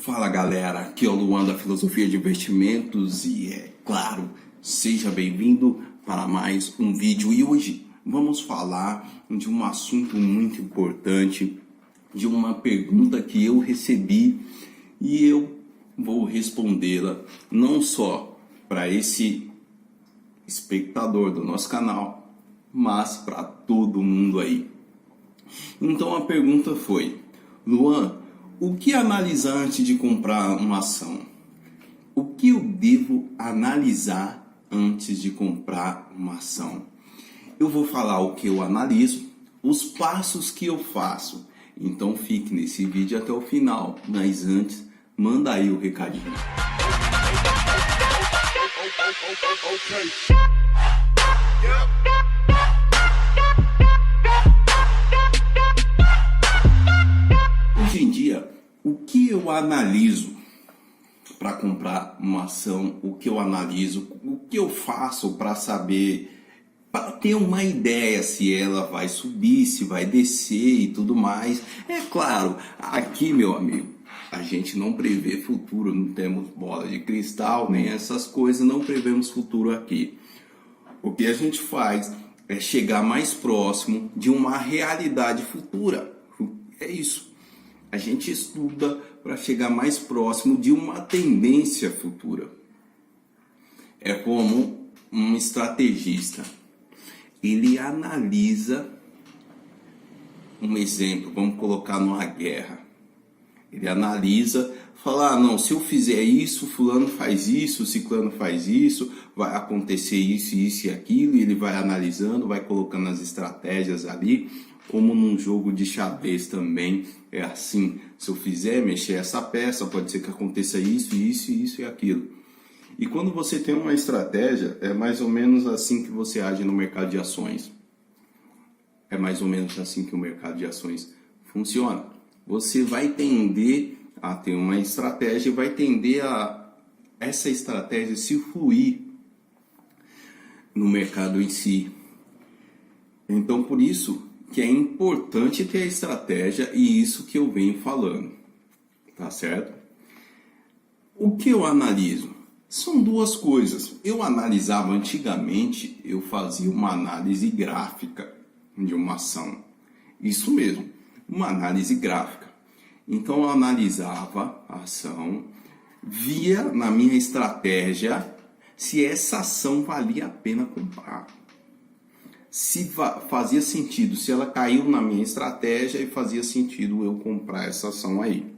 Fala galera, aqui é o Luan da Filosofia de Investimentos e claro, seja bem-vindo para mais um vídeo. E hoje vamos falar de um assunto muito importante, de uma pergunta que eu recebi e eu vou respondê-la não só para esse espectador do nosso canal, mas para todo mundo aí. Então a pergunta foi: Luan, o que analisar antes de comprar uma ação? O que eu devo analisar antes de comprar uma ação? Eu vou falar o que eu analiso, os passos que eu faço. Então fique nesse vídeo até o final, mas antes, manda aí o recadinho. Hoje em dia, o que eu analiso para comprar uma ação, o que eu analiso, o que eu faço para saber, para ter uma ideia se ela vai subir, se vai descer e tudo mais. É claro, aqui, meu amigo, a gente não prevê futuro, não temos bola de cristal, nem essas coisas, não prevemos futuro aqui. O que a gente faz é chegar mais próximo de uma realidade futura. É isso. A gente estuda para chegar mais próximo de uma tendência futura. É como um estrategista. Ele analisa um exemplo, vamos colocar numa guerra. Ele analisa, fala, não, se eu fizer isso, fulano faz isso, ciclano faz isso, vai acontecer isso, isso e aquilo, e ele vai analisando, vai colocando as estratégias ali, como num jogo de xadrez também é assim. Se eu fizer mexer essa peça, pode ser que aconteça isso, isso, isso e aquilo. E quando você tem uma estratégia, é mais ou menos assim que você age no mercado de ações. É mais ou menos assim que o mercado de ações funciona. Você vai tender a ter uma estratégia e vai tender a essa estratégia se fluir no mercado em si. Então, por isso que é importante ter a estratégia, e isso que eu venho falando, tá certo? O que eu analiso? São duas coisas. Eu analisava antigamente, eu fazia uma análise gráfica de uma ação. Isso mesmo, uma análise gráfica. Então eu analisava a ação, via na minha estratégia se essa ação valia a pena comprar. Se fazia sentido, se ela caiu na minha estratégia e fazia sentido eu comprar essa ação aí.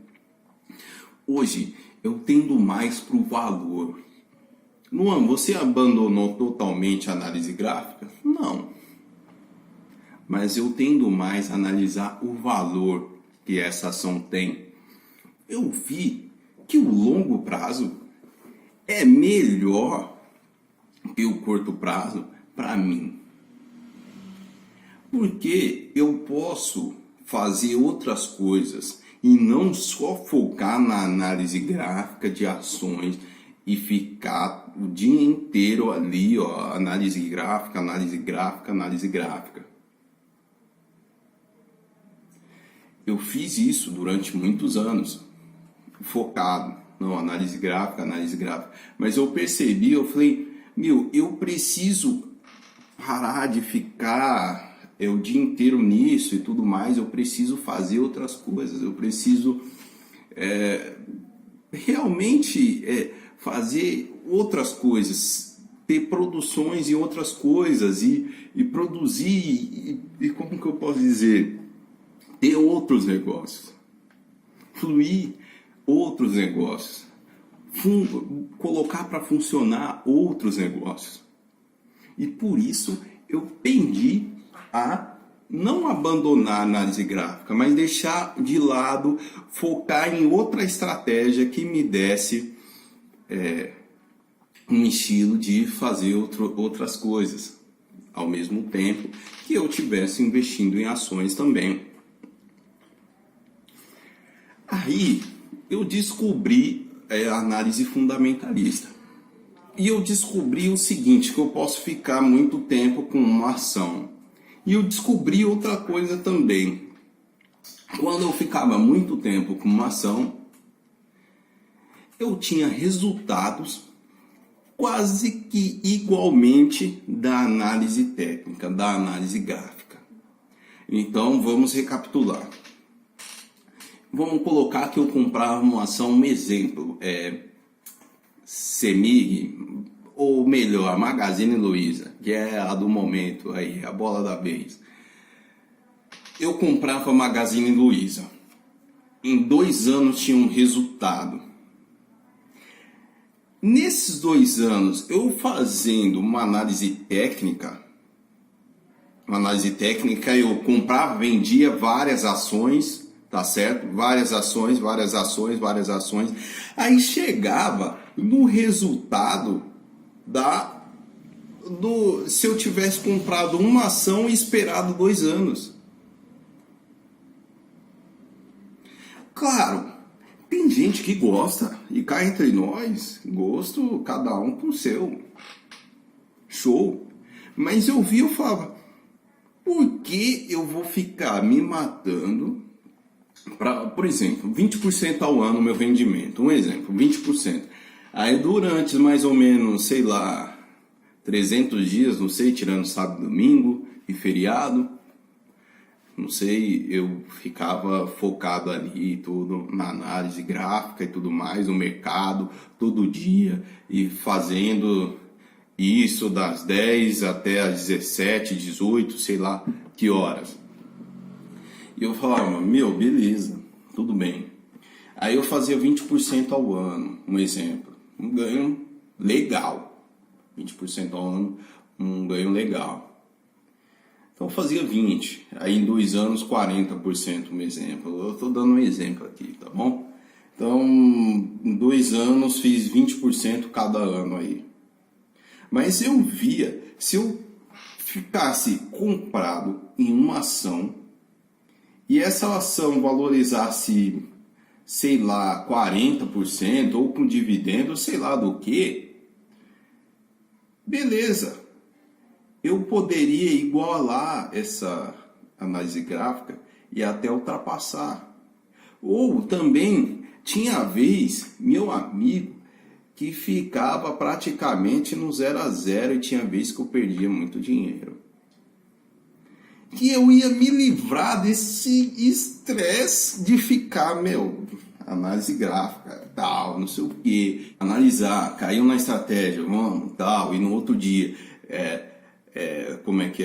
Hoje eu tendo mais para o valor. Luan, você abandonou totalmente a análise gráfica? Não. Mas eu tendo mais a analisar o valor que essa ação tem. Eu vi que o longo prazo é melhor que o curto prazo para mim. Porque eu posso fazer outras coisas e não só focar na análise gráfica de ações e ficar o dia inteiro ali, ó, análise gráfica, análise gráfica, análise gráfica. Eu fiz isso durante muitos anos, focado, não, análise gráfica, mas eu percebi, eu falei, eu preciso parar de ficar o dia inteiro nisso e tudo mais, eu preciso fazer outras coisas, eu preciso realmente fazer outras coisas, ter produções em outras coisas e produzir, e como que eu posso dizer, ter outros negócios, fluir outros negócios, colocar para funcionar outros negócios. E por isso eu pendi a não abandonar a análise gráfica, mas deixar de lado, focar em outra estratégia que me desse um estilo de fazer outras coisas, ao mesmo tempo que eu estivesse investindo em ações também. Aí eu descobri a análise fundamentalista. E eu descobri o seguinte, que eu posso ficar muito tempo com uma ação. E eu descobri outra coisa também. Quando eu ficava muito tempo com uma ação, eu tinha resultados quase que igualmente da análise técnica, da análise gráfica. Então vamos recapitular. Vamos colocar que eu comprava uma ação, um exemplo, CEMIG, ou melhor, Magazine Luiza, que é a do momento, aí, a bola da vez. Eu comprava Magazine Luiza. Em 2 anos tinha um resultado. Nesses 2 anos, eu fazendo uma análise técnica, eu comprava, vendia várias ações, tá certo? Várias ações. Aí chegava no resultado se eu tivesse comprado uma ação e esperado 2 anos. Claro, tem gente que gosta, e cá entre nós, gosto cada um com o seu. Show. Mas eu falava, por que eu vou ficar me matando para, por exemplo, 20% ao ano meu rendimento? Um exemplo, 20%. Aí durante mais ou menos, sei lá, 300 dias, não sei, tirando sábado e domingo e feriado, não sei, eu ficava focado ali tudo na análise gráfica e tudo mais, no mercado, todo dia, e fazendo isso das 10 até as 17, 18, sei lá que horas. E eu falava, meu, beleza, tudo bem. Aí eu fazia 20% ao ano, um exemplo, um ganho legal. 20% ao ano, um ganho legal. Então eu fazia 20, aí em 2 anos 40%, um exemplo. Eu estou dando um exemplo aqui, tá bom? Então, em 2 anos fiz 20% cada ano aí. Mas eu via, se eu ficasse comprado em uma ação e essa ação valorizasse, sei lá, 40% ou com dividendo, sei lá do que, beleza. Eu poderia igualar essa análise gráfica e até ultrapassar. Ou também tinha vez, meu amigo, que ficava praticamente no 0 a 0 e tinha vez que eu perdia muito dinheiro. Que eu ia me livrar desse estresse de ficar, análise gráfica, tal, não sei o que, analisar, caiu na estratégia, vamos, tal, e no outro dia,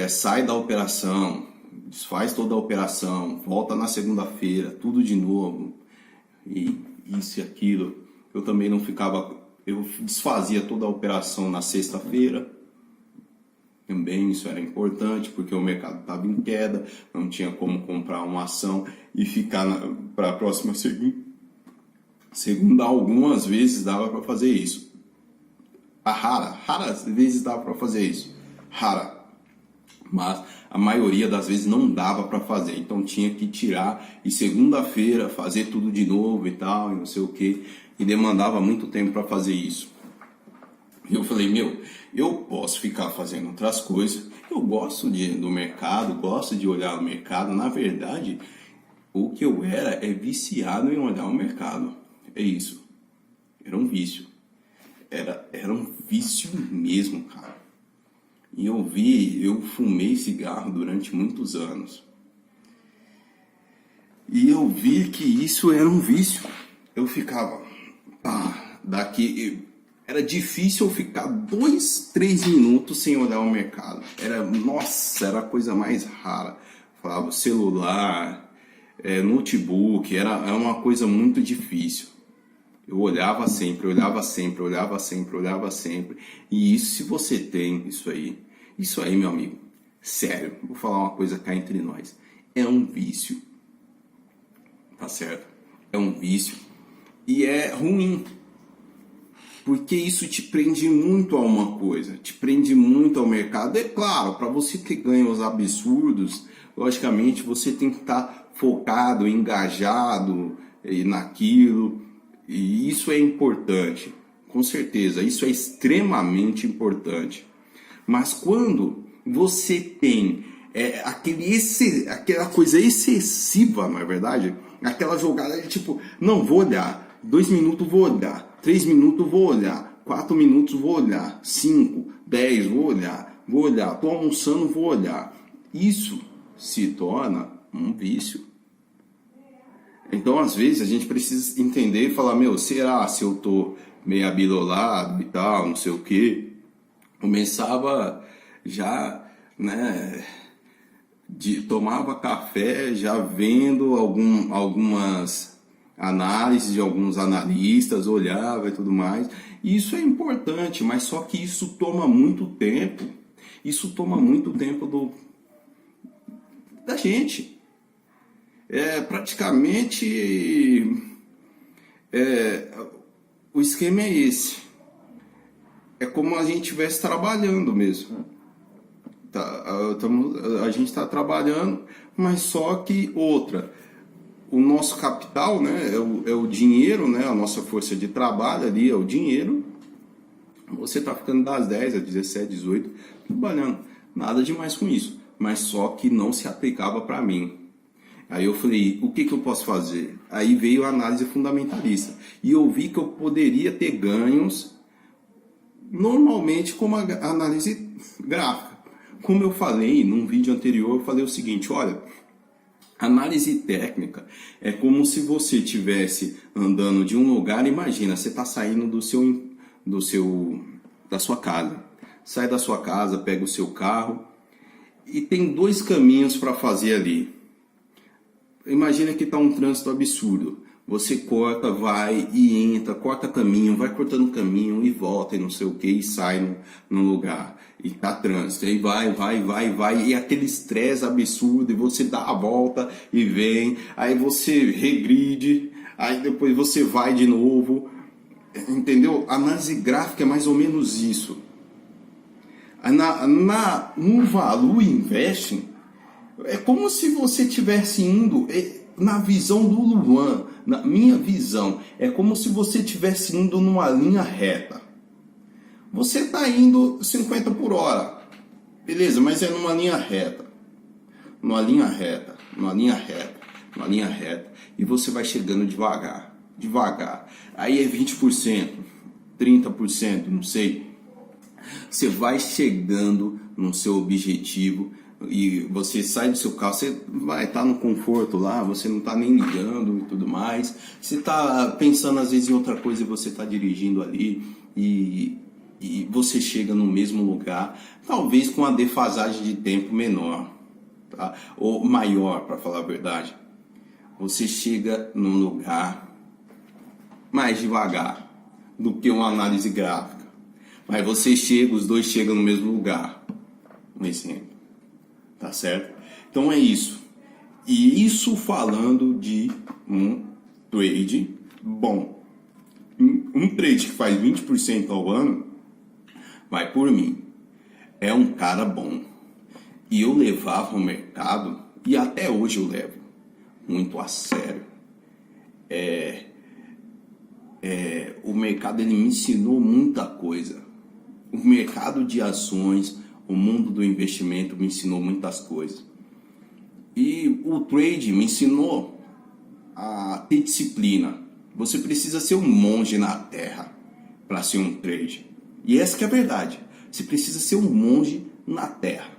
sai da operação, desfaz toda a operação, volta na segunda-feira, tudo de novo, e isso e aquilo. Eu também não ficava, eu desfazia toda a operação na sexta-feira, também isso era importante, porque o mercado estava em queda, não tinha como comprar uma ação e ficar para a próxima segunda, algumas vezes dava para fazer isso. Raras vezes dava para fazer isso. Mas a maioria das vezes não dava para fazer, então tinha que tirar e segunda-feira fazer tudo de novo e tal, e não sei o que, e demandava muito tempo para fazer isso. E eu falei, eu posso ficar fazendo outras coisas, eu gosto do mercado, gosto de olhar o mercado. Na verdade, o que eu era é viciado em olhar o mercado, é isso, era um vício, era um vício mesmo, cara. E eu fumei cigarro durante muitos anos. E eu vi que isso era um vício. Eu ficava, era difícil eu ficar 2, 3 minutos sem olhar o mercado. Era a coisa mais rara. Falava celular, notebook, era uma coisa muito difícil. Eu olhava sempre. E isso, se você tem isso aí, meu amigo, sério, vou falar uma coisa cá entre nós. É um vício. Tá certo? É um vício. E é ruim. Porque isso te prende muito a uma coisa. Te prende muito ao mercado. É claro, para você ter ganhos absurdos, logicamente você tem que estar focado, engajado naquilo. E isso é importante, com certeza, isso é extremamente importante. Mas quando você tem aquela coisa excessiva, não é verdade? Aquela jogada de tipo, não vou olhar, 2 minutos vou olhar, 3 minutos vou olhar, 4 minutos vou olhar, 5, 10 vou olhar, tô almoçando vou olhar. Isso se torna um vício. Então, às vezes, a gente precisa entender e falar, meu, será se eu tô meio abilolado e tal, não sei o quê? Começava já, né, tomava café já vendo algumas análises de alguns analistas, olhava e tudo mais. E isso é importante, mas só que isso toma muito tempo. Isso toma muito tempo da gente. Praticamente o esquema é esse. É como a gente estivesse trabalhando mesmo. A gente está trabalhando, mas só que o nosso capital, né, é o dinheiro, né, a nossa força de trabalho ali é o dinheiro. Você está ficando das 10 às 17, 18 trabalhando, nada demais com isso, mas só que não se aplicava para mim. Aí eu falei, o que eu posso fazer? Aí veio a análise fundamentalista e eu vi que eu poderia ter ganhos normalmente como a análise gráfica. Como eu falei num vídeo anterior, eu falei o seguinte, olha, análise técnica é como se você estivesse andando de um lugar, imagina, você está saindo da sua casa, sai da sua casa, pega o seu carro e tem 2 caminhos para fazer ali. Imagina que está um trânsito absurdo. Você corta, vai e entra, corta caminho, vai cortando caminho e volta e não sei o que, e sai no lugar. E tá trânsito, aí vai, e aquele estresse absurdo, e você dá a volta e vem, aí você regride, aí depois você vai de novo, entendeu? A análise gráfica é mais ou menos isso. No Value Investing, é como se você estivesse indo na visão do Luan, na minha visão, é como se você estivesse indo numa linha reta. Você está indo 50 por hora, beleza, mas é numa linha reta. Numa linha reta, e você vai chegando devagar. Aí é 20%, 30%, não sei. Você vai chegando no seu objetivo e você sai do seu carro, você vai estar no conforto lá, você não está nem ligando e tudo mais. Você está pensando às vezes em outra coisa e você está dirigindo ali e você chega no mesmo lugar, talvez com uma defasagem de tempo menor, tá? Ou maior, para falar a verdade. Você chega num lugar mais devagar do que uma análise gráfica. Mas os dois chegam no mesmo lugar. Um exemplo. Tá certo? Então é isso. E isso falando de um trade bom. Um trade que faz 20% ao ano, vai por mim. É um cara bom. E eu levava o mercado, e até hoje eu levo, muito a sério. O mercado ele me ensinou muita coisa. O mercado de ações, o mundo do investimento me ensinou muitas coisas. E o trade me ensinou a ter disciplina. Você precisa ser um monge na terra para ser um trade. E essa que é a verdade. Você precisa ser um monge na terra.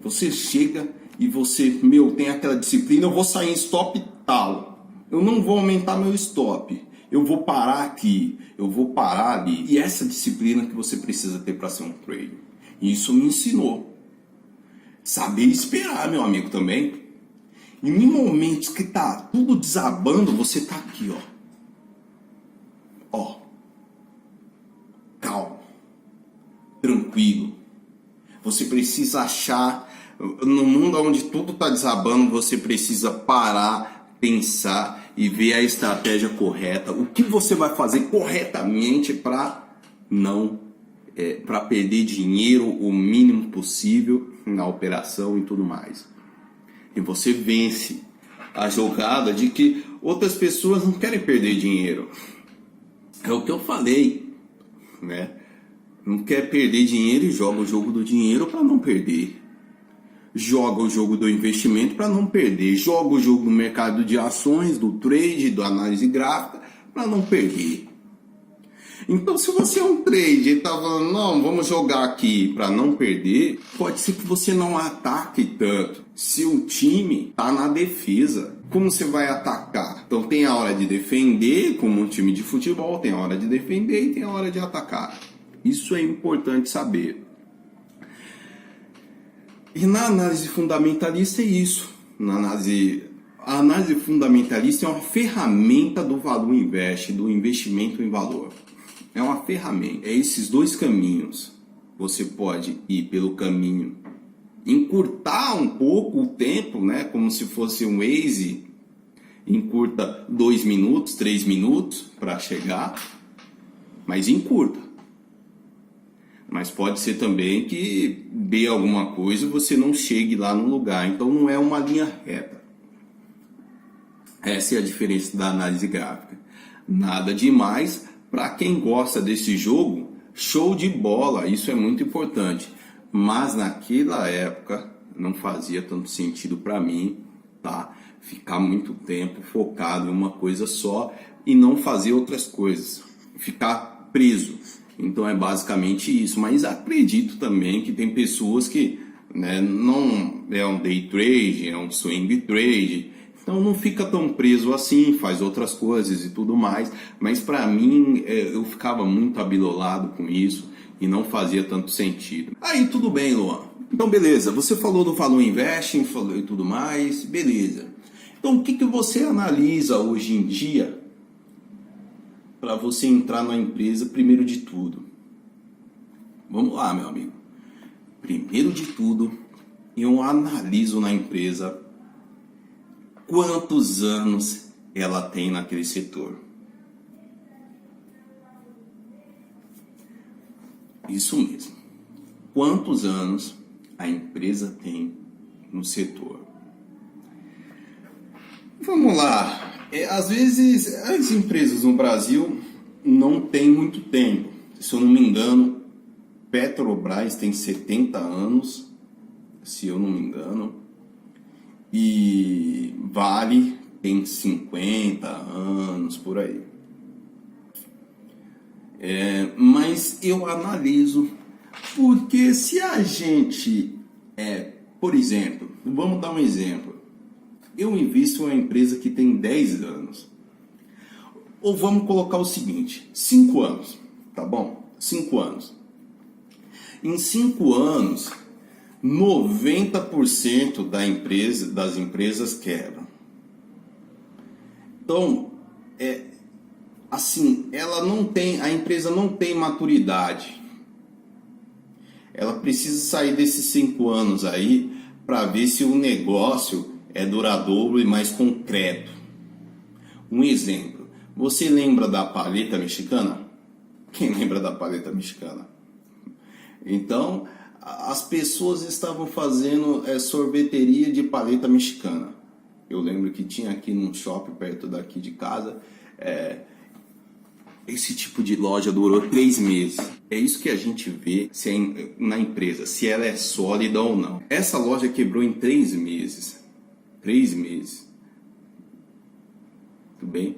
Você chega e você, tem aquela disciplina, eu vou sair em stop tal. Eu não vou aumentar meu stop. Eu vou parar aqui, eu vou parar ali. E essa disciplina que você precisa ter para ser um trader. E isso me ensinou. Saber esperar, meu amigo, também. E em momentos que tá tudo desabando, você tá aqui, ó. Calmo. Tranquilo. Você precisa achar, no mundo onde tudo tá desabando, você precisa parar, pensar e ver a estratégia correta. O que você vai fazer corretamente para para perder dinheiro o mínimo possível na operação e tudo mais. E você vence a jogada de que outras pessoas não querem perder dinheiro. É o que eu falei, né? Não quer perder dinheiro e joga o jogo do dinheiro para não perder. Joga o jogo do investimento para não perder. Joga o jogo do mercado de ações, do trade, da análise gráfica para não perder. Então, se você é um trader e tá falando, não, vamos jogar aqui para não perder, pode ser que você não ataque tanto. Se o time tá na defesa, como você vai atacar? Então, tem a hora de defender, como um time de futebol, tem a hora de defender e tem a hora de atacar. Isso é importante saber. E na análise fundamentalista é isso. A análise fundamentalista é uma ferramenta do valor invest, do investimento em valor. É uma ferramenta. É esses dois caminhos. Você pode ir pelo caminho, encurtar um pouco o tempo, né? Como se fosse um Waze, encurta 2 minutos, 3 minutos para chegar, mas encurta. Mas pode ser também que dê alguma coisa e você não chegue lá no lugar. Então não é uma linha reta. Essa é a diferença da análise gráfica. Nada demais. Para quem gosta desse jogo, show de bola, isso é muito importante. Mas naquela época não fazia tanto sentido para mim, tá? Ficar muito tempo focado em uma coisa só e não fazer outras coisas. Ficar preso. Então é basicamente isso. Mas acredito também que tem pessoas que, né, não é um day trade, é um swing trade. Então não fica tão preso assim, faz outras coisas e tudo mais. Mas para mim, eu ficava muito abilolado com isso e não fazia tanto sentido. Aí tudo bem, Luan. Então beleza, você falou do valor investing, falou e tudo mais, beleza. Então o que você analisa hoje em dia para você entrar na empresa primeiro de tudo? Vamos lá, meu amigo. Primeiro de tudo, eu analiso na empresa quantos anos ela tem naquele setor. Isso mesmo. Quantos anos a empresa tem no setor? Vamos lá. Às vezes as empresas no Brasil não têm muito tempo. Se eu não me engano, Petrobras tem 70 anos, se eu não me engano. E Vale tem 50 anos, por aí. Mas eu analiso, porque se a gente, por exemplo, vamos dar um exemplo. Eu invisto em uma empresa que tem 10 anos. Ou vamos colocar o seguinte, 5 anos, tá bom? 5 anos. Em 5 anos... 90% das empresas quebram. Então, assim, a empresa não tem maturidade. Ela precisa sair desses 5 anos aí para ver se o negócio é duradouro e mais concreto. Um exemplo, você lembra da paleta mexicana? Quem lembra da paleta mexicana? Então, as pessoas estavam fazendo sorveteria de paleta mexicana. Eu lembro que tinha aqui num shopping perto daqui de casa. Esse tipo de loja durou 3 meses. É isso que a gente vê na empresa, se ela é sólida ou não. Essa loja quebrou em 3 meses. 3 meses. Tudo bem?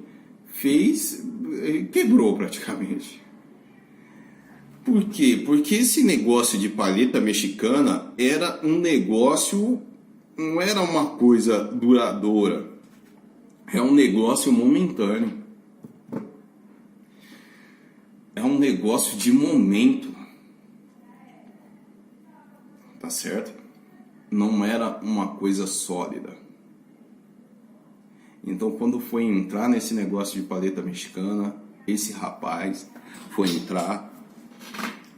Quebrou praticamente. Por quê? Porque esse negócio de paleta mexicana era um negócio, não era uma coisa duradoura, é um negócio momentâneo, é um negócio de momento, tá certo? Não era uma coisa sólida. Então, quando foi entrar nesse negócio de paleta mexicana, esse rapaz foi entrar,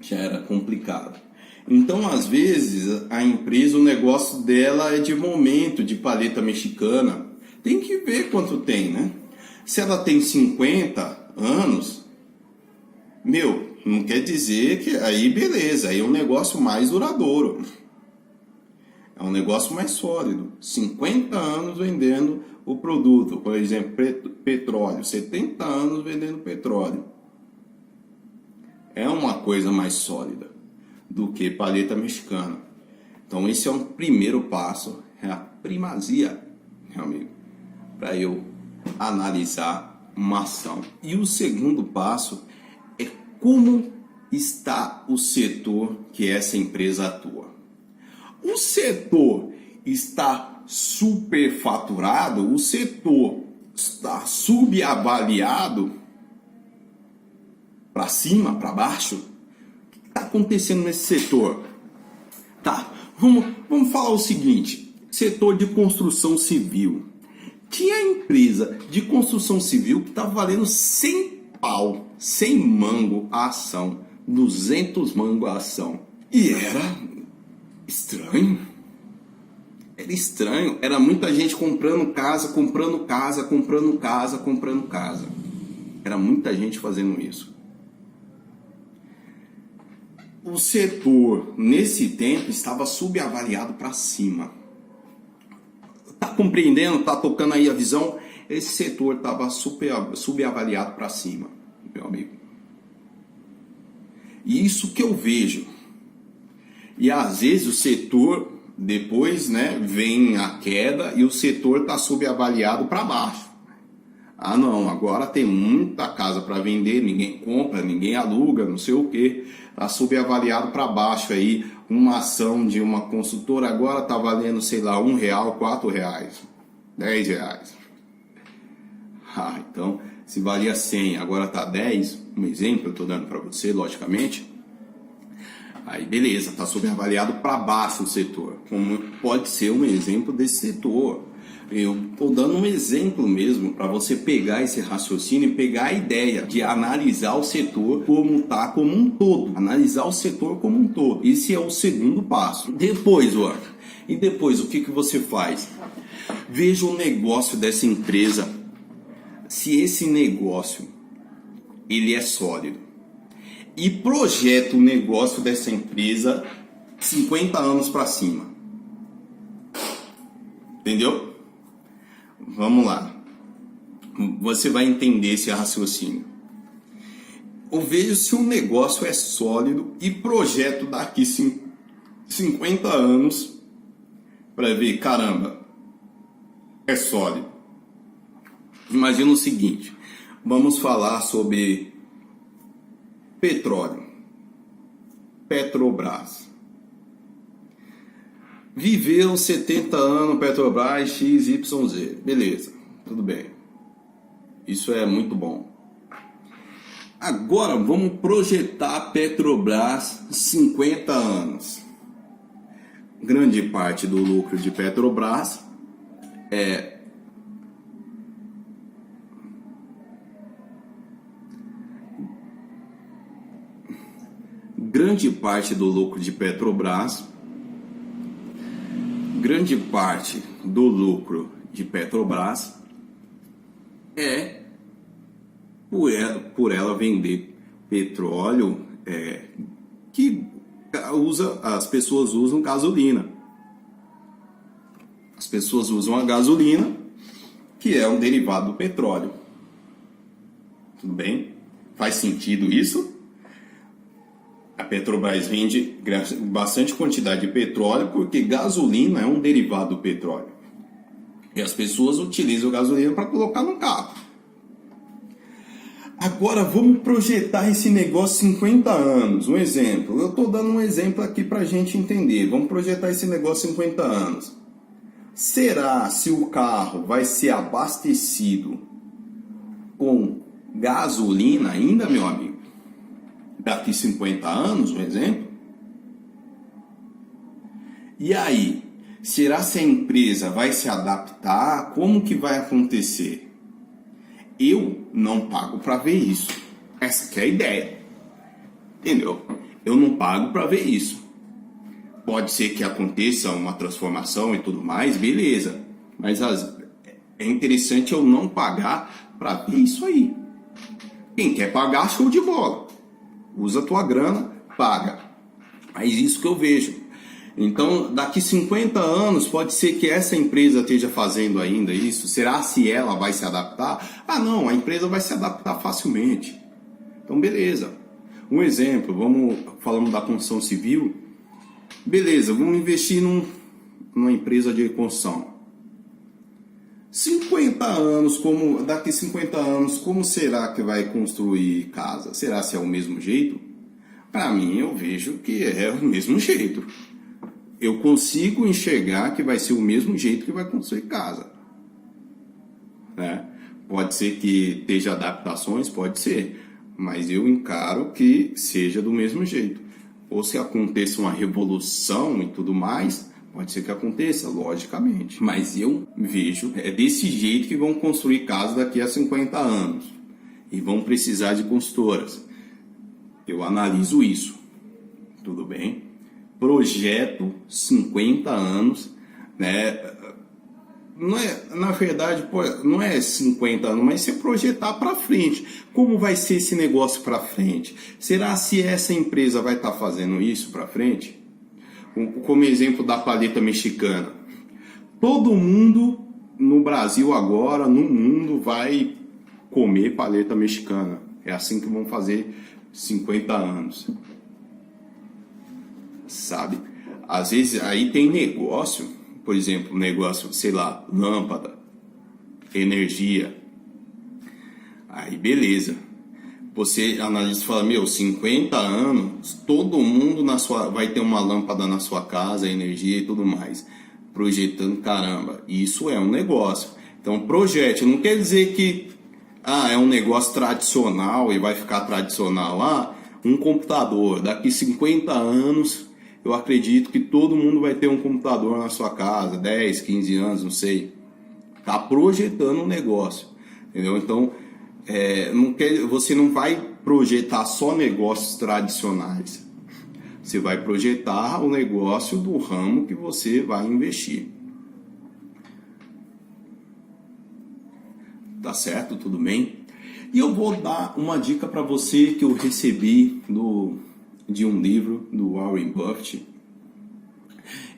já era complicado. Então, às vezes, a empresa, o negócio dela é de momento, de paleta mexicana. Tem que ver quanto tem, né? Se ela tem 50 anos, não quer dizer que aí beleza, aí é um negócio mais duradouro. É um negócio mais sólido. 50 anos vendendo o produto, por exemplo, petróleo. 70 anos vendendo petróleo. É uma coisa mais sólida do que paleta mexicana. Então esse é um primeiro passo, é a primazia, meu amigo, para eu analisar uma ação. E o segundo passo é como está o setor que essa empresa atua. O setor está superfaturado, o setor está subavaliado, para cima, para baixo. O que está acontecendo nesse setor? Tá, vamos falar o seguinte: setor de construção civil. Tinha empresa de construção civil que estava valendo 100 pau, 100 mango a ação, 200 mango a ação. E era estranho. Era estranho. Era muita gente comprando casa, comprando casa, comprando casa, comprando casa. Era muita gente fazendo isso. O setor, nesse tempo, estava subavaliado para cima. Tá compreendendo? Tá tocando aí a visão? Esse setor estava subavaliado para cima, meu amigo. E isso que eu vejo. E às vezes o setor, depois, né, vem a queda e o setor está subavaliado para baixo. Ah não, agora tem muita casa para vender, ninguém compra, ninguém aluga, não sei o que. Está subavaliado para baixo aí. Uma ação de uma consultora agora está valendo, sei lá, R$1, R$4, R$10. Ah, então, se valia 100, agora está 10, um exemplo eu estou dando para você, logicamente. Aí beleza, está subavaliado para baixo o setor. Como pode ser um exemplo desse setor. Eu estou dando um exemplo mesmo para você pegar esse raciocínio e pegar a ideia de analisar o setor como tá, como um todo. Analisar o setor como um todo. Esse é o segundo passo. Depois, o que você faz? Veja o negócio dessa empresa. Se esse negócio ele é sólido. E projeta o negócio dessa empresa 50 anos para cima. Entendeu? Vamos lá. Você vai entender esse raciocínio. Eu vejo se o negócio é sólido e projeto daqui 50 anos para ver, caramba, é sólido. Imagina o seguinte, vamos falar sobre petróleo, Petrobras. Viveu 70 anos Petrobras XYZ. Beleza, tudo bem. Isso é muito bom. Agora vamos projetar Petrobras 50 anos. Grande parte do lucro de Petrobras é grande parte do lucro de Petrobras é por ela vender petróleo que as pessoas usam gasolina. As pessoas usam a gasolina, que é um derivado do petróleo. Tudo bem? Faz sentido isso? A Petrobras vende bastante quantidade de petróleo porque gasolina é um derivado do petróleo. E as pessoas utilizam gasolina para colocar no carro. Agora vamos projetar esse negócio 50 anos. Um exemplo. Eu estou dando um exemplo aqui para a gente entender. Vamos projetar esse negócio 50 anos. Será se o carro vai ser abastecido com gasolina ainda, meu amigo? Daqui 50 anos, um exemplo? E aí, será se a empresa vai se adaptar? Como que vai acontecer? Eu não pago para ver isso. Essa que é a ideia. Entendeu? Eu não pago para ver isso. Pode ser que aconteça uma transformação e tudo mais, beleza. Mas é interessante eu não pagar para ver isso aí. Quem quer pagar, show de bola. Usa a tua grana, paga. Mas isso que eu vejo. Então, daqui 50 anos, pode ser que essa empresa esteja fazendo ainda isso. Será se ela vai se adaptar? Ah, não, a empresa vai se adaptar facilmente. Então, beleza. Um exemplo, falando da construção civil. Beleza, vamos investir numa empresa de construção. 50 anos, daqui 50 anos, como será que vai construir casa? Será se é o mesmo jeito? Para mim, eu vejo que é o mesmo jeito. Eu consigo enxergar que vai ser o mesmo jeito que vai construir casa, né? Pode ser que esteja adaptações, pode ser, mas eu encaro que seja do mesmo jeito. Ou se aconteça uma revolução e tudo mais, pode ser que aconteça, logicamente. Mas eu vejo, é desse jeito que vão construir casa daqui a 50 anos. E vão precisar de consultoras. Eu analiso isso. Tudo bem? Projeto 50 anos, né? Não é, na verdade, não é 50 anos, mas você projetar para frente. Como vai ser esse negócio para frente? Será se essa empresa vai estar fazendo isso para frente? Como exemplo da paleta mexicana. Todo mundo no Brasil agora, no mundo, vai comer paleta mexicana. É assim que vão fazer 50 anos. Sabe? Às vezes aí tem negócio, por exemplo, negócio, sei lá, lâmpada, energia. Aí beleza. Você analisa e fala, 50 anos, todo mundo vai ter uma lâmpada na sua casa, energia e tudo mais. Projetando, caramba, isso é um negócio. Então projete, não quer dizer que é um negócio tradicional e vai ficar tradicional. Um computador, daqui 50 anos, eu acredito que todo mundo vai ter um computador na sua casa, 10, 15 anos, não sei. Tá projetando um negócio, entendeu? Então, você não vai projetar só negócios tradicionais. Você vai projetar o negócio do ramo que você vai investir. Tá certo? Tudo bem? E eu vou dar uma dica para você que eu recebi de um livro do Warren Buffett.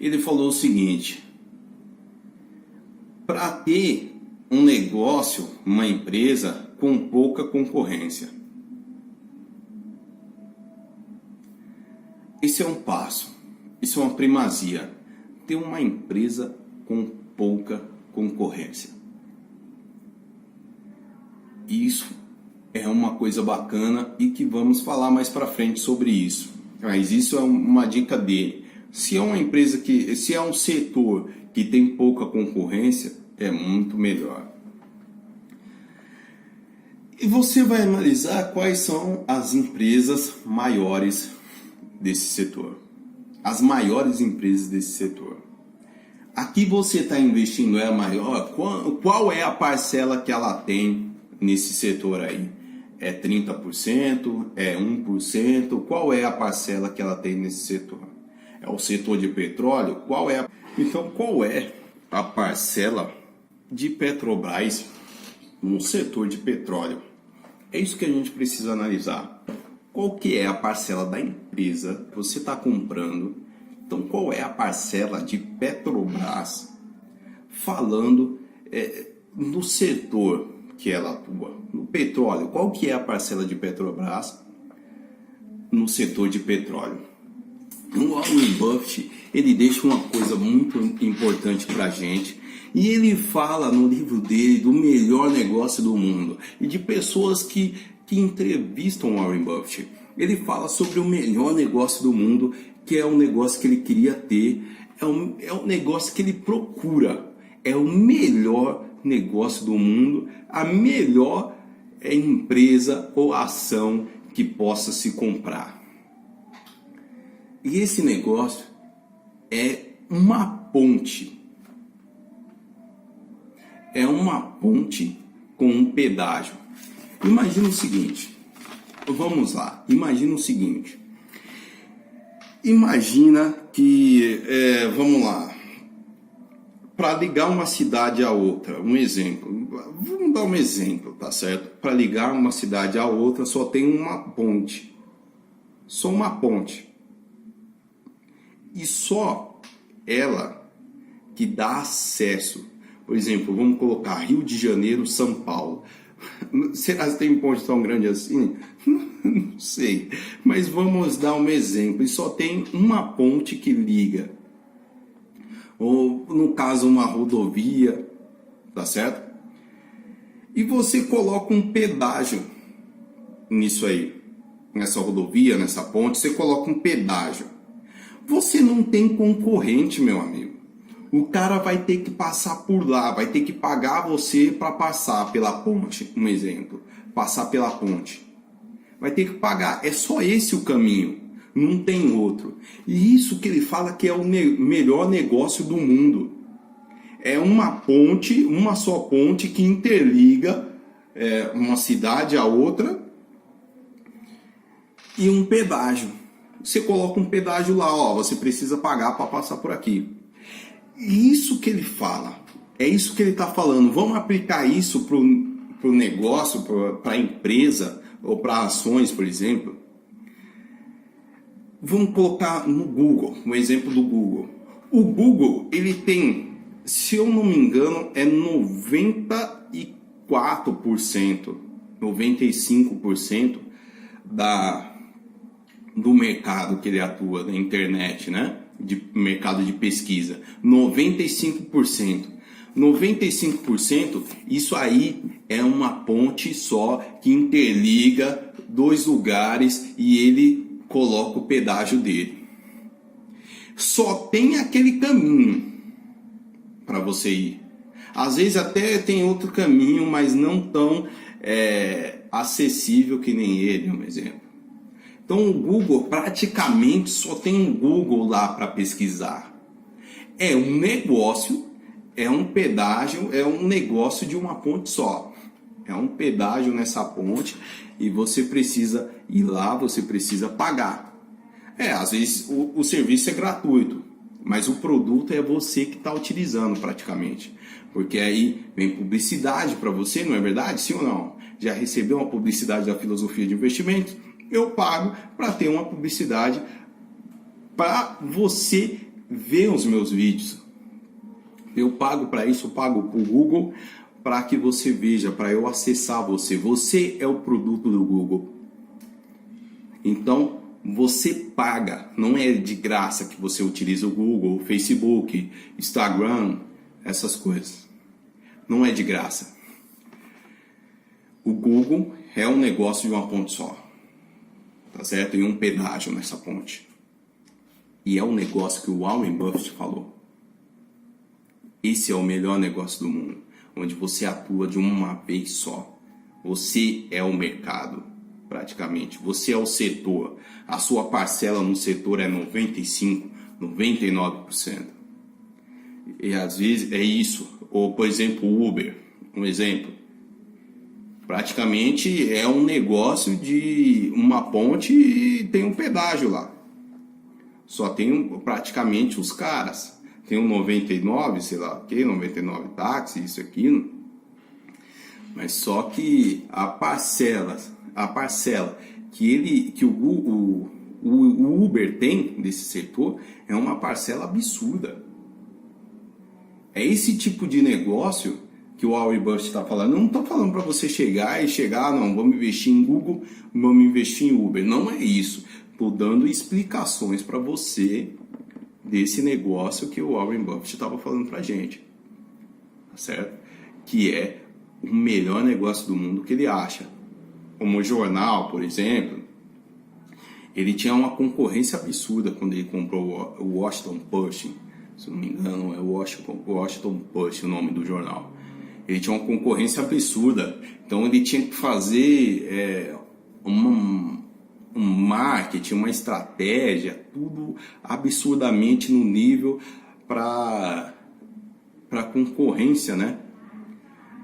Ele falou o seguinte: para ter um negócio, uma empresa com pouca concorrência. Esse é um passo, isso é uma primazia. Ter uma empresa com pouca concorrência. Isso é uma coisa bacana e que vamos falar mais para frente sobre isso. Mas isso é uma dica dele. Se é uma empresa se é um setor que tem pouca concorrência, é muito melhor. E você vai analisar quais são as empresas maiores desse setor. As maiores empresas desse setor. Aqui você está investindo é a maior. Qual é a parcela que ela tem nesse setor aí? É 30%? É 1%? Qual é a parcela que ela tem nesse setor? É o setor de petróleo? Então, qual é a parcela de Petrobras no setor de petróleo? É isso que a gente precisa analisar. Qual que é a parcela da empresa que você está comprando? Então, qual é a parcela de Petrobras falando no setor que ela atua? No petróleo, qual que é a parcela de Petrobras no setor de petróleo? O Warren Buffett, ele deixa uma coisa muito importante para a gente. E ele fala no livro dele do melhor negócio do mundo. E de pessoas que entrevistam Warren Buffett. Ele fala sobre o melhor negócio do mundo, que é um negócio que ele queria ter. É um negócio que ele procura. É o melhor negócio do mundo. A melhor empresa ou ação que possa se comprar. E esse negócio é uma ponte. É uma ponte com um pedágio. Imagina o seguinte. Vamos lá. Imagina o seguinte. Imagina que, vamos lá. Para ligar uma cidade a outra, um exemplo. Vamos dar um exemplo, tá certo? Para ligar uma cidade a outra só tem uma ponte. Só uma ponte. E só ela que dá acesso. Por exemplo, vamos colocar Rio de Janeiro, São Paulo. Será que tem ponte tão grande assim? Não sei. Mas vamos dar um exemplo. E só tem uma ponte que liga. Ou, no caso, uma rodovia tá certo? E você coloca um pedágio nisso aí, nessa rodovia, nessa ponte, você coloca um pedágio. Você não tem concorrente, meu amigo. O cara vai ter que passar por lá, vai ter que pagar você para passar pela ponte, um exemplo, passar pela ponte. Vai ter que pagar, é só esse o caminho, não tem outro. E isso que ele fala que é o melhor negócio do mundo. É uma ponte, uma só ponte que interliga uma cidade a outra e um pedágio. Você coloca um pedágio lá, ó, você precisa pagar para passar por aqui. Isso que ele fala, é isso que ele está falando. Vamos aplicar isso para o negócio, para a empresa ou para ações, por exemplo. Vamos colocar no Google, um exemplo do Google. O Google, ele tem, se eu não me engano, é 94%, 95% do mercado que ele atua na internet, né? De mercado de pesquisa. 95%. 95%, isso aí é uma ponte só que interliga dois lugares e ele coloca o pedágio dele. Só tem aquele caminho para você ir. Às vezes até tem outro caminho, mas não tão acessível que nem ele, um exemplo. Então o Google praticamente só tem um Google lá para pesquisar. É um negócio, é um pedágio, é um negócio de uma ponte só. É um pedágio nessa ponte e você precisa ir lá, você precisa pagar. Às vezes o serviço é gratuito, mas o produto é você que está utilizando praticamente. Porque aí vem publicidade para você, não é verdade? Sim ou não? Já recebeu uma publicidade da filosofia de investimentos? Eu pago para ter uma publicidade para você ver os meus vídeos. Eu pago para isso, eu pago para o Google para que você veja, para eu acessar você. Você é o produto do Google. Então, você paga, não é de graça que você utiliza o Google, o Facebook, Instagram, essas coisas. Não é de graça. O Google é um negócio de uma ponte só. Tá certo? E um pedágio nessa ponte. E é um negócio que o Warren Buffett falou. Esse é o melhor negócio do mundo, onde você atua de uma vez só. Você é o mercado, praticamente. Você é o setor. A sua parcela no setor é 95%, 99%. E às vezes é isso. Ou, por exemplo, o Uber. Um exemplo. Praticamente é um negócio de uma ponte e tem um pedágio lá. Só tem praticamente os caras. Tem um 99, sei lá o que, 99 táxi, isso aqui. Mas só que a parcela que o Uber tem desse setor é uma parcela absurda. É esse tipo de negócio que o Warren Buffett está falando. Eu não estou falando para você chegar, não, vamos investir em Google, vamos investir em Uber. Não é isso. Estou dando explicações para você desse negócio que o Warren Buffett estava falando para a gente. Tá certo? Que é o melhor negócio do mundo que ele acha. Como o jornal, por exemplo, ele tinha uma concorrência absurda quando ele comprou o Washington Post. Se não me engano, é o Washington Post o nome do jornal. Ele tinha uma concorrência absurda. Então ele tinha que fazer um marketing, uma estratégia, tudo absurdamente no nível para concorrência, né?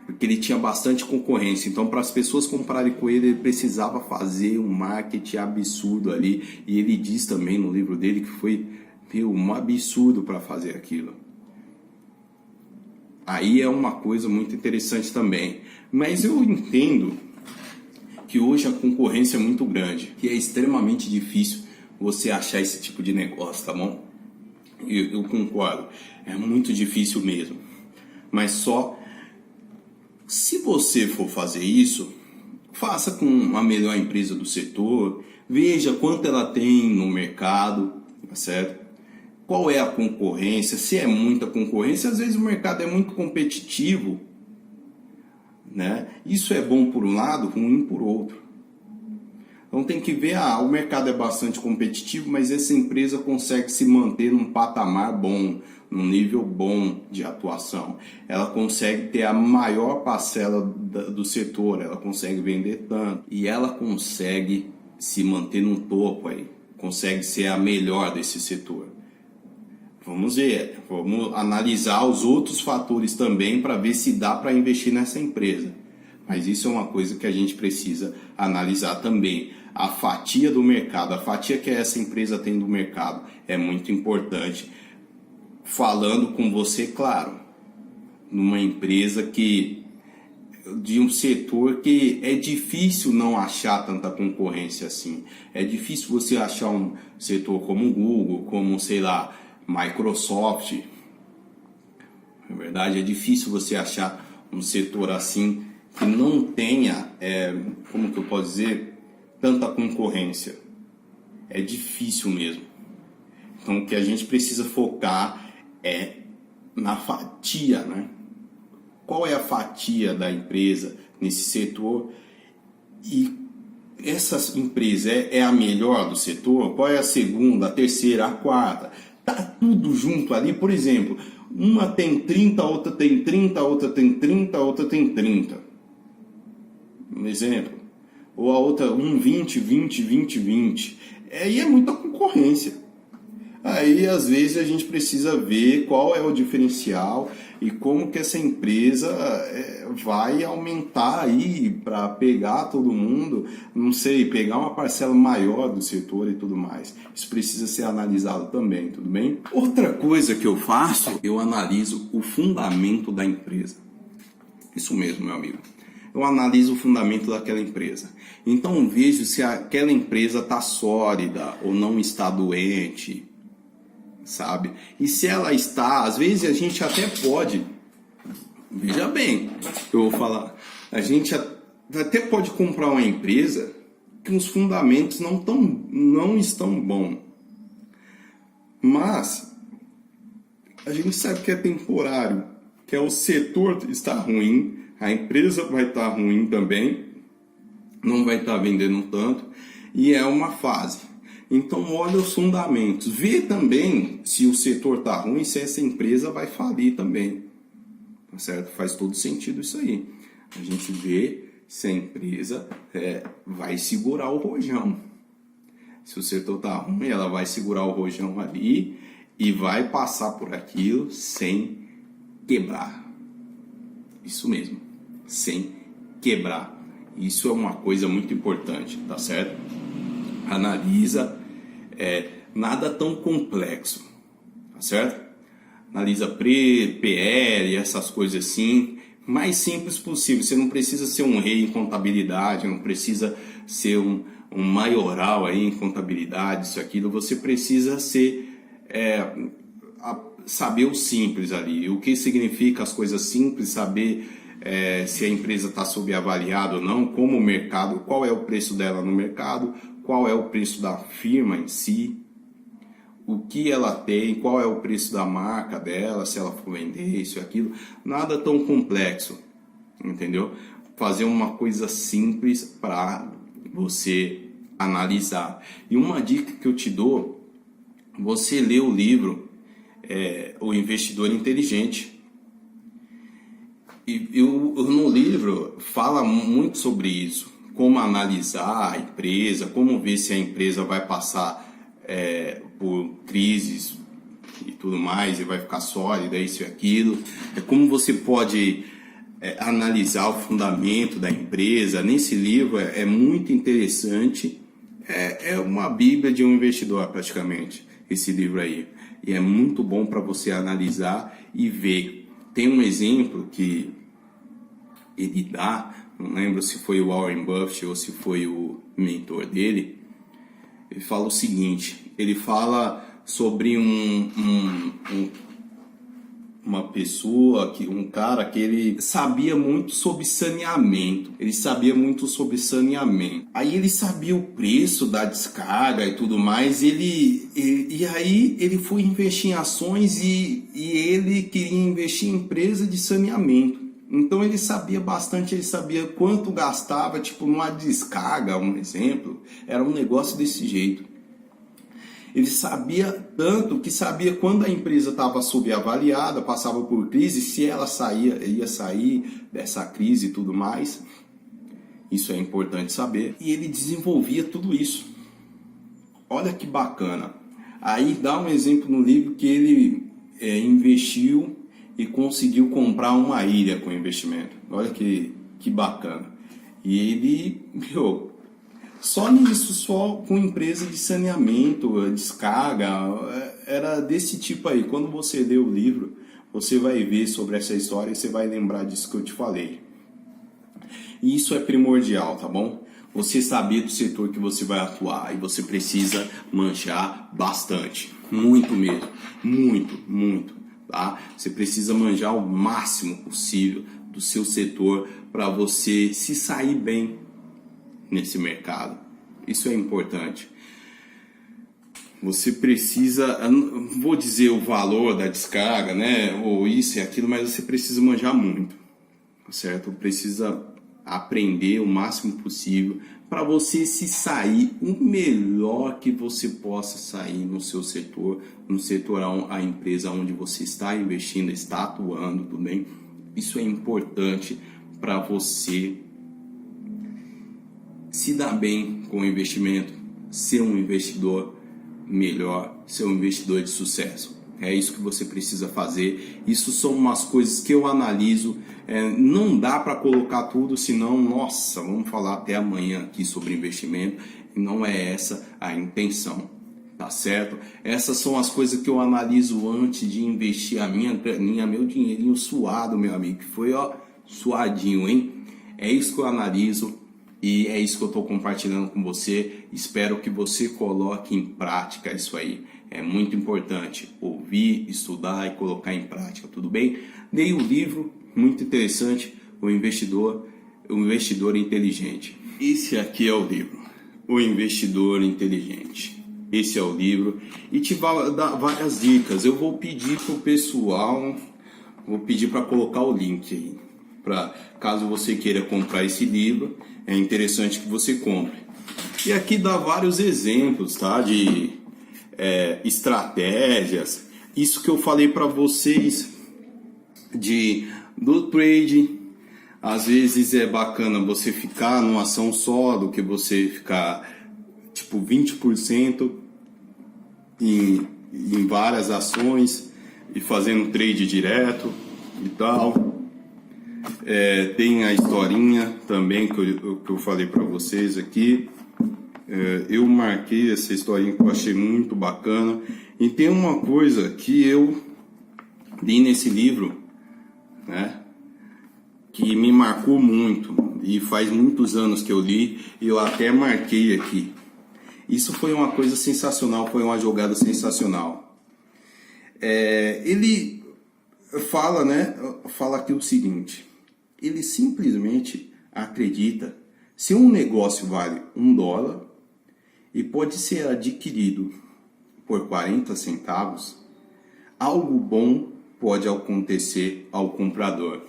Porque ele tinha bastante concorrência. Então, para as pessoas comprarem com ele, ele precisava fazer um marketing absurdo ali. E ele diz também no livro dele que foi um absurdo para fazer aquilo. Aí é uma coisa muito interessante também. Mas eu entendo que hoje a concorrência é muito grande, que é extremamente difícil você achar esse tipo de negócio, tá bom? Eu concordo, é muito difícil mesmo. Mas só se você for fazer isso, faça com a melhor empresa do setor, veja quanto ela tem no mercado, tá certo? Qual é a concorrência? Se é muita concorrência, às vezes o mercado é muito competitivo né? Isso é bom por um lado, ruim por outro. Então tem que ver, o mercado é bastante competitivo, mas essa empresa consegue se manter num patamar bom, num nível bom de atuação. Ela consegue ter a maior parcela do setor, ela consegue vender tanto e ela consegue se manter no topo aí, consegue ser a melhor desse setor. Vamos ver, vamos analisar os outros fatores também para ver se dá para investir nessa empresa. Mas isso é uma coisa que a gente precisa analisar também. A fatia do mercado, a fatia que essa empresa tem do mercado é muito importante. Falando com você, claro, numa empresa de um setor que é difícil não achar tanta concorrência assim. É difícil você achar um setor como o Google, como, sei lá, Microsoft. Na verdade, é difícil você achar um setor assim que não tenha, como que eu posso dizer, tanta concorrência. É difícil mesmo. Então o que a gente precisa focar é na fatia, né? Qual é a fatia da empresa nesse setor? E essa empresa é a melhor do setor? Qual é a segunda, a terceira, a quarta? Tá tudo junto ali, por exemplo, uma tem 30, a outra tem 30, a outra tem 30, a outra tem 30. Um exemplo. Ou a outra 20, 20, 20, 20. Aí é muita concorrência. Aí às vezes a gente precisa ver qual é o diferencial e como que essa empresa vai aumentar aí para pegar todo mundo, não sei, pegar uma parcela maior do setor e tudo mais. Isso precisa ser analisado também, tudo bem? Outra coisa que eu faço, eu analiso o fundamento da empresa. Isso mesmo, meu amigo. Eu analiso o fundamento daquela empresa. Então vejo se aquela empresa está sólida ou não está doente, sabe? E se ela está, às vezes a gente até pode, veja bem, eu vou falar, a gente até pode comprar uma empresa que os fundamentos não estão bons. Mas a gente sabe que é temporário, que é o setor está ruim, a empresa vai estar ruim também, não vai estar vendendo tanto, e é uma fase. Então olha os fundamentos, vê também se o setor está ruim, se essa empresa vai falir também, tá certo? Faz todo sentido isso aí. A gente vê se a empresa vai segurar o rojão. Se o setor está ruim, ela vai segurar o rojão ali e vai passar por aquilo sem quebrar. Isso mesmo, sem quebrar. Isso é uma coisa muito importante, tá certo? Analisa, nada tão complexo, tá certo? Analisa PL, essas coisas assim, mais simples possível. Você não precisa ser um rei em contabilidade, não precisa ser um maioral aí em contabilidade, isso, aquilo. Você precisa saber o simples ali. O que significa as coisas simples, saber se a empresa está subavaliada ou não, como o mercado, qual é o preço dela no mercado, qual é o preço da firma em si, o que ela tem, qual é o preço da marca dela, se ela for vender isso e aquilo. Nada tão complexo, entendeu? Fazer uma coisa simples para você analisar. E uma dica que eu te dou, você lê o livro O Investidor Inteligente. E no livro fala muito sobre isso, como analisar a empresa, como ver se a empresa vai passar por crises e tudo mais, e vai ficar sólida, isso e aquilo. Como você pode analisar o fundamento da empresa. Nesse livro é muito interessante, é uma bíblia de um investidor praticamente, esse livro aí. E é muito bom para você analisar e ver. Tem um exemplo que ele dá, não lembro se foi o Warren Buffett ou se foi o mentor dele. Ele fala o seguinte, ele fala sobre uma pessoa, um cara que ele sabia muito sobre saneamento. Aí ele sabia o preço da descarga e tudo mais. E aí ele foi investir em ações e ele queria investir em empresa de saneamento, Então ele sabia bastante, ele sabia quanto gastava, tipo numa descarga, um exemplo, era um negócio desse jeito. Ele sabia tanto que sabia quando a empresa estava subavaliada, passava por crise, se ela ia sair dessa crise e tudo mais. Isso é importante saber. E ele desenvolvia tudo isso. Olha que bacana. Aí dá um exemplo no livro que ele investiu e conseguiu comprar uma ilha com investimento. Olha que bacana. E ele, só nisso, só com empresa de saneamento, descarga, era desse tipo aí. Quando você ler o livro, você vai ver sobre essa história e você vai lembrar disso que eu te falei. E isso é primordial, tá bom? Você saber do setor que você vai atuar e você precisa manjar bastante, muito mesmo, muito, tá? Você precisa manjar o máximo possível do seu setor para você se sair bem nesse mercado. Isso é importante. Você precisa, não vou dizer o valor da descarga, né, ou isso e aquilo, mas você precisa manjar muito, certo? Precisa aprender o máximo possível para você se sair o melhor que você possa sair no seu setor, no setor a empresa onde você está investindo, está atuando, tudo bem? Isso é importante para você se dar bem com o investimento, ser um investidor melhor, ser um investidor de sucesso. É isso que você precisa fazer. Isso são umas coisas que eu analiso. Não dá para colocar tudo, senão, nossa, vamos falar até amanhã aqui sobre investimento. E não é essa a intenção, tá certo? Essas são as coisas que eu analiso antes de investir a minha graninha, meu dinheirinho suado, meu amigo. Que foi, suadinho, hein? É isso que eu analiso. E é isso que eu estou compartilhando com você. Espero que você coloque em prática isso aí. É muito importante ouvir, estudar e colocar em prática, tudo bem? Leia o livro, muito interessante, O Investidor Inteligente. Esse aqui é o livro, O Investidor Inteligente. Esse é o livro e te vai dar várias dicas. Eu vou pedir para o pessoal, vou pedir para colocar o link aí. Caso você queira comprar esse livro, é interessante que você compre. E aqui dá vários exemplos, tá? De estratégias. Isso que eu falei para vocês do trade. Às vezes é bacana você ficar numa ação só do que você ficar tipo 20% em várias ações e fazendo trade direto e tal. Tem a historinha também que eu falei para vocês aqui. Eu marquei essa historinha que eu achei muito bacana. E tem uma coisa que eu li nesse livro, né, que me marcou muito. E faz muitos anos que eu li e eu até marquei aqui. Isso foi uma coisa sensacional, foi uma jogada sensacional. Ele fala, né, fala aqui o seguinte. Ele simplesmente acredita, se um negócio vale $1 e pode ser adquirido por 40 centavos, algo bom pode acontecer ao comprador.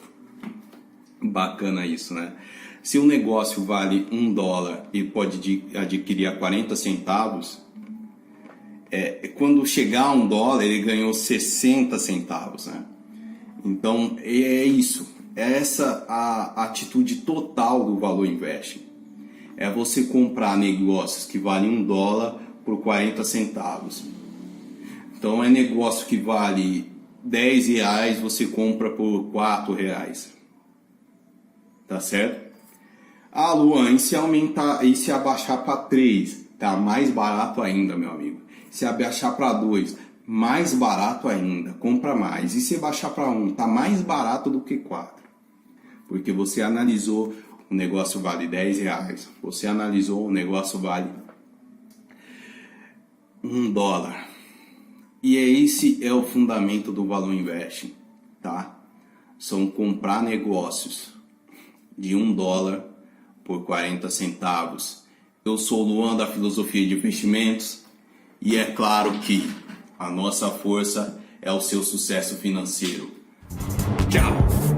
Bacana isso, né? Se um negócio vale $1 e pode adquirir a 40 centavos, quando chegar a $1 ele ganhou 60 centavos, né? Então é isso. Essa a atitude total do Valor Investing. É você comprar negócios que valem $1 por 40 centavos. Então é negócio que vale R$10, você compra por R$4. Tá certo? Ah, Luan, e se aumentar, e se abaixar para 3? Tá mais barato ainda, meu amigo. Se abaixar para 2, mais barato ainda, compra mais. E se baixar para 1, tá mais barato do que 4. Porque você analisou, o negócio vale R$10. Você analisou, o negócio vale $1. E esse é o fundamento do Valor Investing, tá? São comprar negócios de $1 por 40 centavos. Eu sou o Luan da Filosofia de Investimentos e é claro que a nossa força é o seu sucesso financeiro. Tchau!